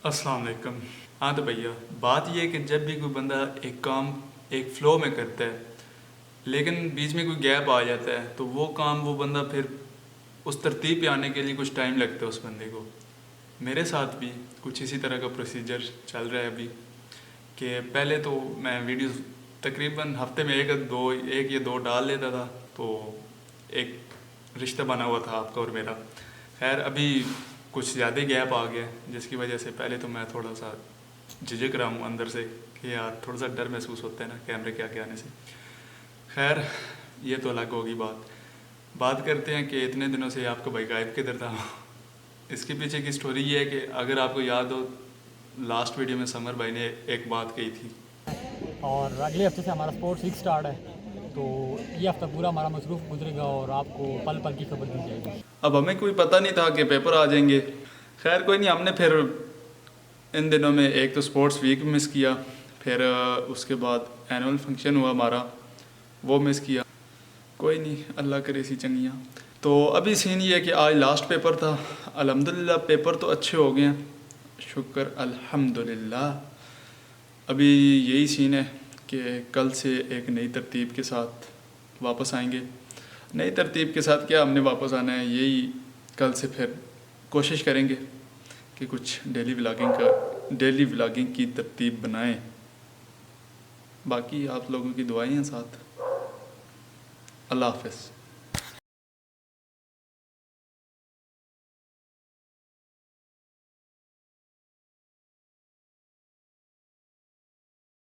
अस्सलाम वालेकुम। हाँ तो भैया, बात ये है कि जब भी कोई बंदा एक काम एक फ़्लो में करता है, लेकिन बीच में कोई गैप आ जाता है, तो वो काम वो बंदा फिर उस तरतीब पे आने के लिए कुछ टाइम लगता है उस बंदे को। मेरे साथ भी कुछ इसी तरह का प्रोसीजर चल रहा है अभी, कि पहले तो मैं वीडियोस तकरीबन हफ्ते में एक या दो डाल लेता था, तो एक रिश्ता बना हुआ था आपका और मेरा। खैर अभी कुछ ज़्यादा ही गैप आ गया, जिसकी वजह से पहले तो मैं थोड़ा सा झिझक रहा हूँ अंदर से कि यार थोड़ा सा डर महसूस होता है ना कैमरे के आगे आने से। खैर ये तो अलग होगी बात। बात करते हैं कि इतने दिनों से आपका भाई गायब किधर था। इसके पीछे की स्टोरी ये है कि अगर आपको याद हो, लास्ट वीडियो में समर भाई ने एक बात कही थी। और अगले हफ्ते से हमारा स्पोर्ट्स वीक स्टार्ट है, तो ये हफ्ता पूरा हमारा मसरूफ़ गुजरेगा और आपको पल पल की खबर दी जाएगी। अब हमें कोई पता नहीं था कि पेपर आ जाएंगे। खैर कोई नहीं, हमने फिर इन दिनों में एक तो स्पोर्ट्स वीक मिस किया, फिर उसके बाद एनुअल फंक्शन हुआ हमारा, वो मिस किया। कोई नहीं, अल्लाह करे इसी चंगियाँ। तो अभी सीन ये है कि आज लास्ट पेपर था। अल्हम्दुलिल्लाह पेपर तो अच्छे हो गए हैं, शुक्र अल्हम्दुलिल्लाह। अभी यही सीन है कि कल से एक नई तरतीब के साथ वापस आएंगे। नई तरतीब के साथ क्या, हमने वापस आना है, यही कल से फिर कोशिश करेंगे कि कुछ डेली व्लॉगिंग की तरतीब बनाएं। बाकी आप लोगों की दुआएं हैं साथ। अल्लाह हाफ़िज़।